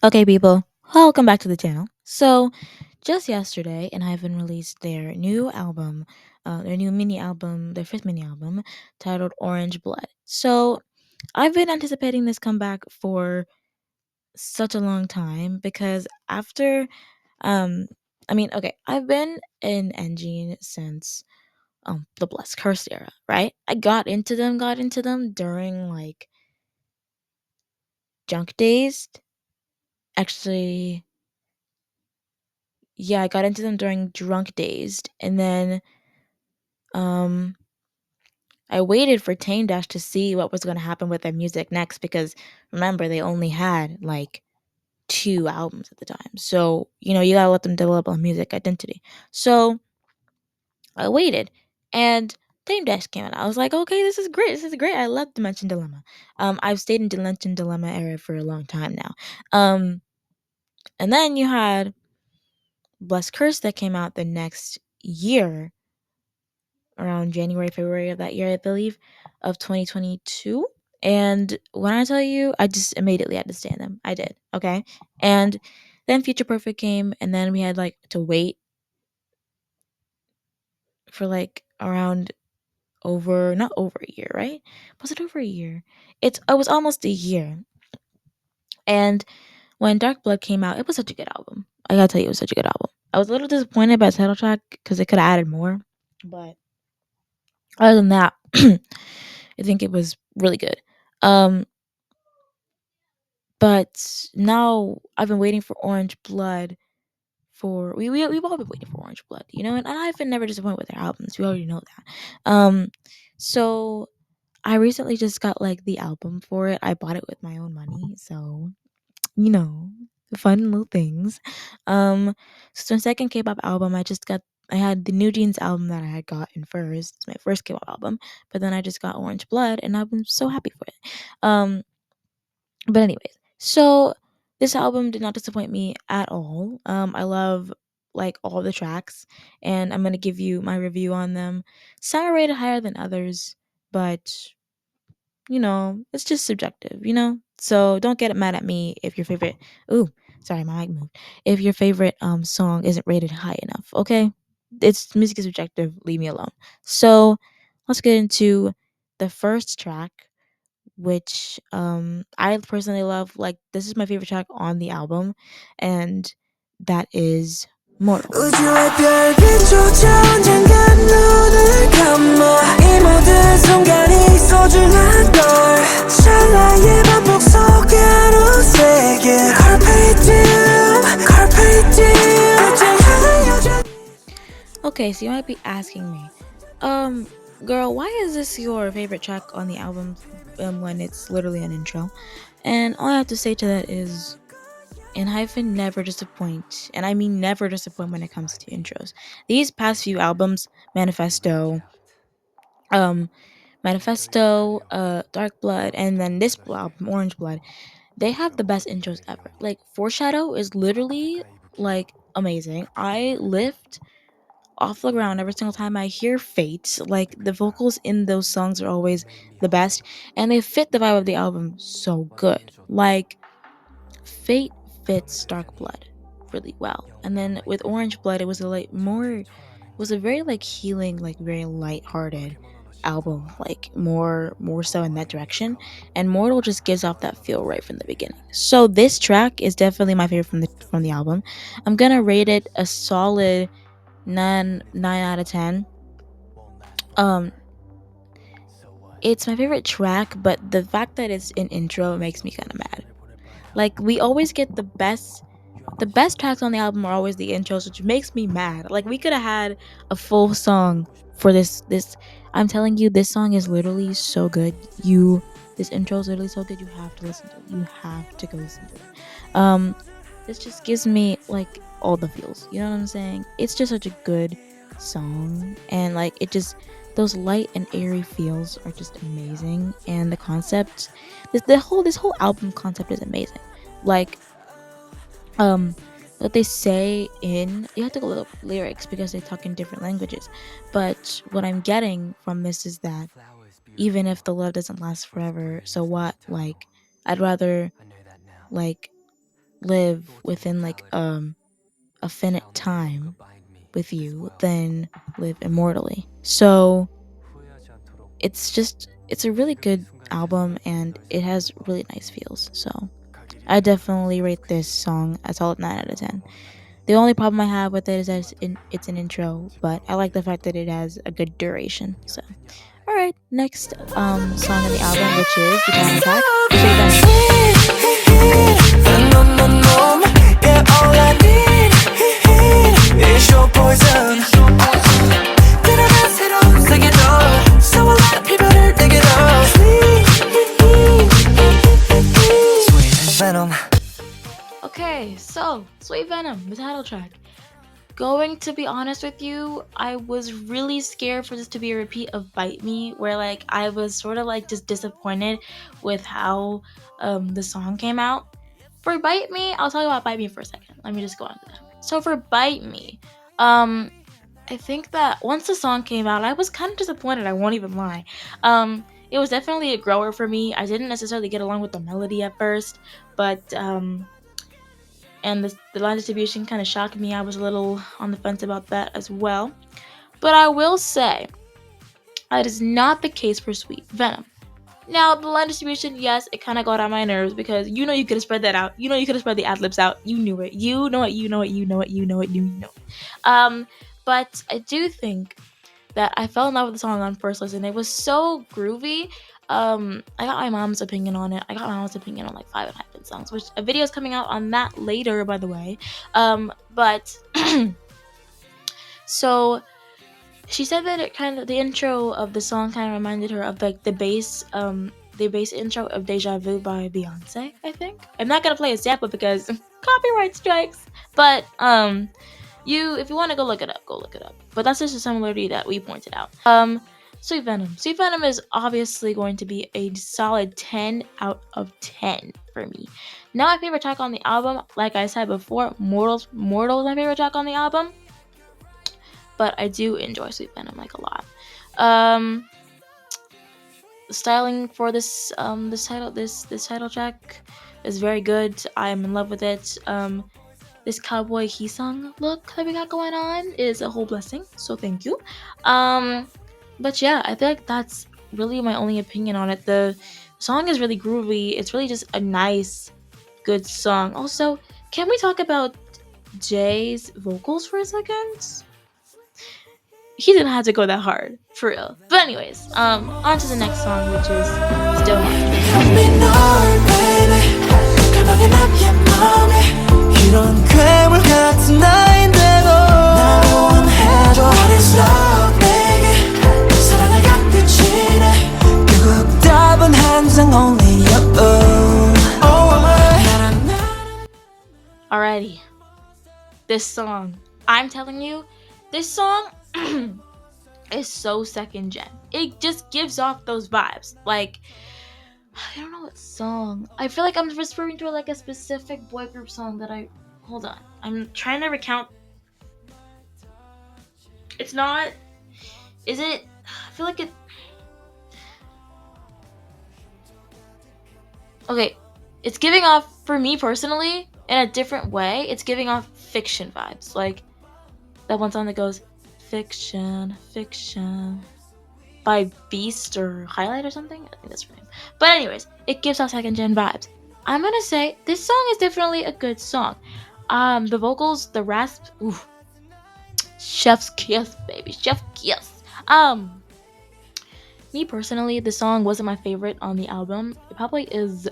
Okay, people, welcome back to the channel. So, just yesterday, ENHYPEN released their new album, their new mini album, their fifth mini album, titled Orange Blood. So, I've been anticipating this comeback for such a long time because um, okay, I've been in Engine since the Blessed Cursed era, right? I got into them during like Junk Days. Actually, yeah, I got into them during Drunk Dazed, and then um I waited for Tame Dash to see what was going to happen with their music next because remember they only had like two albums at the time. So, you got to let them develop a music identity. So, I waited and Tame Dash came out. I was like, "Okay, this is great. This is great. I love Dimension Dilemma." I've stayed in Dimension Dilemma era for a long time now. And then you had Bless Curse that came out the next year around January, February of that year, I believe, of 2022. And when I tell you, I just immediately had to stand them. I did. Okay. And then Future Perfect came, and then we had like to wait for like around not over a year, right? Was it over a year? It was almost a year. And when Dark Blood came out, it was such a good album. I gotta tell you, it was such a good album. I was a little disappointed by the title track because it could have added more. But other than that, I think it was really good. Um, but now I've been waiting for Orange Blood for we've all been waiting for Orange Blood, and I've been never disappointed with their albums. We already know that. So I recently just got like the album for it. I bought it with my own money, so you know, fun little things. So the second K-pop album, I had the New Jeans album that I had gotten first. It's my first K-pop album, but then I just got Orange Blood, and I've been so happy for it. Um, but anyways, so this album did not disappoint me at all. I love like all the tracks, and I'm gonna give you my review on them. Some are rated higher than others, but it's just subjective. So don't get mad at me if your favorite ooh, sorry, my mic moved. If your favorite song isn't rated high enough, okay? It's music is subjective, leave me alone. So let's get into the first track, which I personally love. Like this is my favorite track on the album, and that is Mortal. 우주의 별빛조차 언젠가 눈을 감아 이 모든 순간이 소중한 걸 찰나의 반복 속으로 새긴 Carpe diem, Carpe diem 불장한 여전. Okay, so you might be asking me, girl, why is this your favorite track on the album when it's literally an intro? And all I have to say to that is ENHYPEN never disappoint, and I mean never disappoint when it comes to intros. These past few albums, um, Dark Blood, and then this album, Orange Blood, they have the best intros ever. Like Foreshadow is literally like amazing. I lift off the ground every single time I hear Fate. Like the vocals in those songs are always the best, and they fit the vibe of the album so good. Like Fate fits Dark Blood really well, and then with Orange Blood, it was a very like healing, like very light-hearted album, like more so in that direction. And Mortal just gives off that feel right from the beginning. So this track is definitely my favorite from the album. I'm gonna rate it a solid nine out of 10. Um, it's my favorite track, but the fact that it's an intro makes me kind of mad. Like we always get the best tracks on the album are always the intros, which makes me mad. Like we could have had a full song for this. I'm telling you, this song is literally so good. This intro is literally so good. You have to listen to it. You have to go listen to it. Um, this just gives me like all the feels. You know what I'm saying? It's just such a good song, and like it just those light and airy feels are just amazing. And the concept, this whole album concept is amazing. Like um what they say in you have to look up lyrics because they talk in different languages, but what I'm getting from this is that even if the love doesn't last forever, so what? Like I'd rather like live within like a finite time with you than live immortally. So it's a really good album and it has really nice feels. So I definitely rate this song a solid 9 out of 10. The only problem I have with it is that it's an intro, but I like the fact that it has a good duration. So, all right, next song in the album, which is the title track, Sweet Venom. Okay, so Sweet Venom, the title track. Going to be honest with you, I was really scared for this to be a repeat of Bite Me, where like I was sort of like just disappointed with how the song came out. For Bite Me, I'll talk about Bite Me for a second. Let me just go on to that. So for Bite Me, I think that once the song came out, I was kind of disappointed. I won't even lie. It was definitely a grower for me. I didn't necessarily get along with the melody at first, but and the line distribution kind of shocked me. I was a little on the fence about that as well. But I will say, that is not the case for Sweet Venom. Now, the line distribution, yes, it kind of got on my nerves because you know you could have spread that out. You know you could have spread the ad libs out. You knew it. You know it. You know it. You know it. You know it. You know it. But I do think that I fell in love with the song on first listen. It was so groovy. I got my mom's opinion on it. I got my mom's opinion on like 5 ENHYPEN songs, which a video is coming out on that later, by the way. But so she said that it kind of the intro of the song kind of reminded her of like the bass intro of Deja Vu by Beyonce, I think. I'm not gonna play a sample because copyright strikes. But you if you want to go look it up, go look it up. But that's just a similarity that we pointed out. Sweet Venom. Sweet Venom is obviously going to be a solid 10 out of 10 for me. Now my favorite track on the album, like I said before, Mortal is my favorite track on the album. But I do enjoy Sweet Venom like a lot. The styling for this title track is very good. I'm in love with it. This cowboy Song look that we got going on is a whole blessing. So thank you. But yeah, I feel like that's really my only opinion on it. The song is really groovy. It's really just a nice, good song. Also, can we talk about Jay's vocals for a second? He didn't have to go that hard, for real. But anyways, on to the next song, which is Still Alrighty. This song. I'm telling you, this song is so second gen. It just gives off those vibes. Like, I don't know what song. I feel like I'm referring to like a specific boy group song that I. Hold on. I'm trying to recount. It's not. Is it? I feel like it. Okay. It's giving off, for me personally, in a different way, it's giving off fiction vibes. Like, that one song that goes, Fiction, Fiction, by Beast or Highlight or something? I think that's her name. But anyways, it gives off second gen vibes. I'm gonna say this song is definitely a good song. The vocals, the rasp, ooh, chef's kiss, baby, chef's kiss. Me personally, the song wasn't my favorite on the album. It probably is,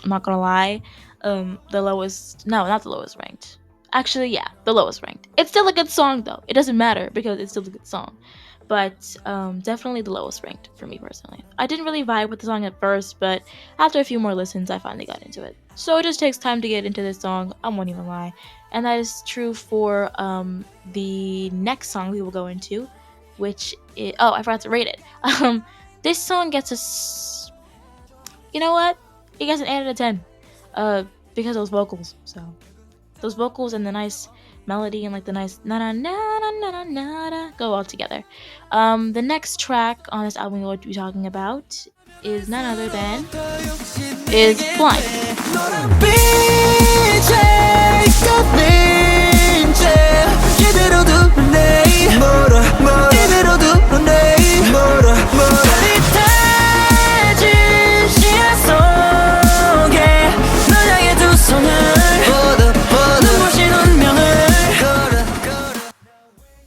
I'm not gonna lie, the lowest, no, not the lowest ranked. Actually, yeah, the lowest ranked. It's still a good song though. It doesn't matter because it's still a good song. But definitely the lowest ranked for me personally. I didn't really vibe with the song at first, but after a few more listens, I finally got into it. So it just takes time to get into this song, I won't even lie. And that is true for the next song we will go into, which is, oh, I forgot to rate it. This song gets a, you know what? It gets an 8 out of 10 because of those vocals. So those vocals and the nice melody and like the nice na na na na na na na go all together. The next track on this album we're going to be talking about is none other than is Blind.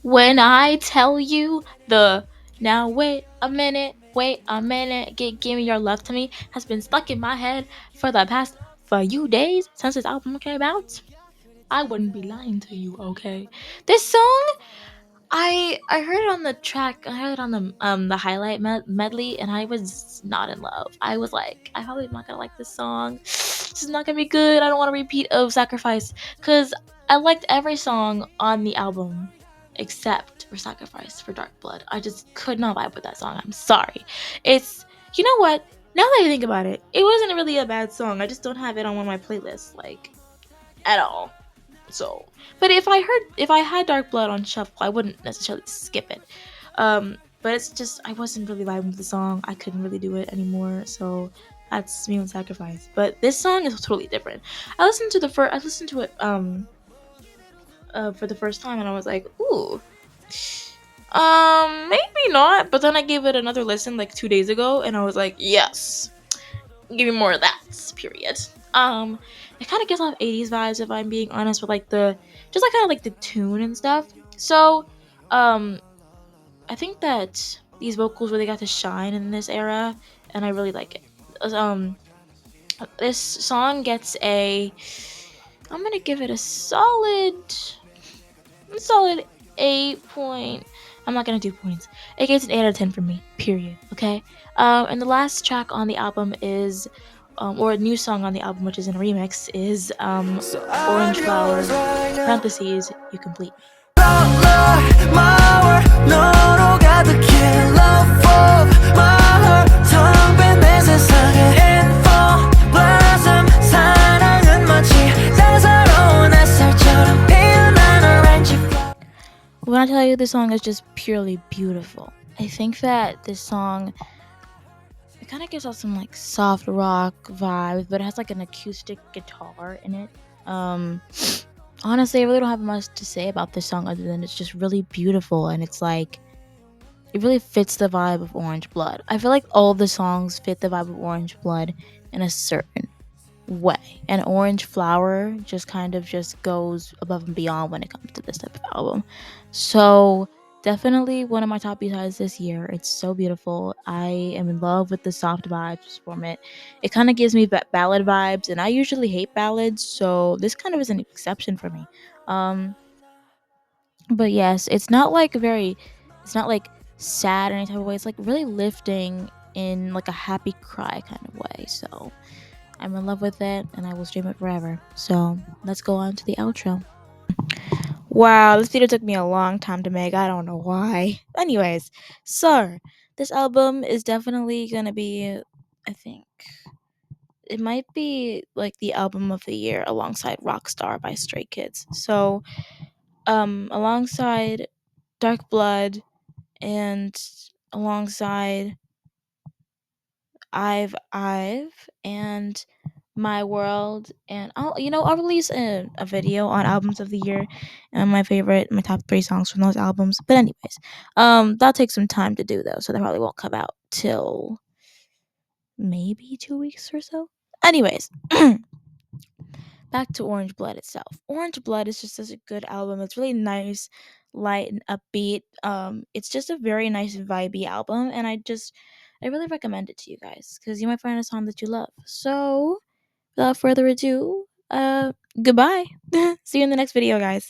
When I tell you the now wait a minute, give me your love to me has been stuck in my head for the past few days since this album came out, I wouldn't be lying to you, okay? This song, I heard it on the track. I heard it on the highlight medley, and I was not in love. I was like, I probably not gonna like this song. This is not gonna be good. I don't want a repeat of Sacrifice because I liked every song on the album except for Sacrifice for Dark Blood. I just could not vibe with that song. I'm sorry. It's you know what? Now that I think about it, it wasn't really a bad song. I just don't have it on one of my playlists, like at all. So, but if I had Dark Blood on shuffle, I wouldn't necessarily skip it. But it's just I wasn't really vibing with the song. I couldn't really do it anymore. So that's me with Sacrifice. But this song is totally different. I listened to it for the first time, and I was like, ooh, maybe not. But then I gave it another listen like 2 days ago, and I was like, yes, give me more of that. Period. It kind of gives off 80s vibes if I'm being honest with like the just like kind of like the tune and stuff. So, um, I think that these vocals really got to shine in this era, and I really like it. This song gets a I'm gonna give it a solid 8 point. I'm not gonna do points. It gets an 8 out of 10 from me. Period. Okay. And the last track on the album is, or a new song on the album, which is in a remix, is Orange Flower. Parentheses. You complete me. When I tell you this song is just purely beautiful, I think that this song it kind of gives off some like soft rock vibes, but it has like an acoustic guitar in it. Um, Honestly, I really don't have much to say about this song other than it's just really beautiful and it's like it really fits the vibe of Orange Blood. I feel like all the songs fit the vibe of Orange Blood in a certain way. And Orange Flower just kind of just goes above and beyond when it comes to this type of album. So definitely one of my top B-sides this year. It's so beautiful. I am in love with the soft vibes from it. It kind of gives me ballad vibes, and I usually hate ballads, so this kind of is an exception for me. Um, but yes, it's not like sad or any type of way. It's like really lifting in like a happy cry kind of way. So I'm in love with it and I will stream it forever. So let's go on to the outro. Wow, this video took me a long time to make. I don't know why. Anyways, so this album is definitely gonna be, I think, it might be like the album of the year alongside Rockstar by Stray Kids. So, alongside Dark Blood and alongside I've and My World, and I'll release a video on albums of the year and my top 3 songs from those albums. But anyways, that'll take some time to do though, so that probably won't come out till maybe 2 weeks or so. Anyways, back to Orange Blood itself. Orange Blood is just such a good album. It's really nice, light and upbeat. It's just a very nice vibey album, and I really recommend it to you guys because you might find a song that you love. So without further ado, goodbye. See you in the next video, guys.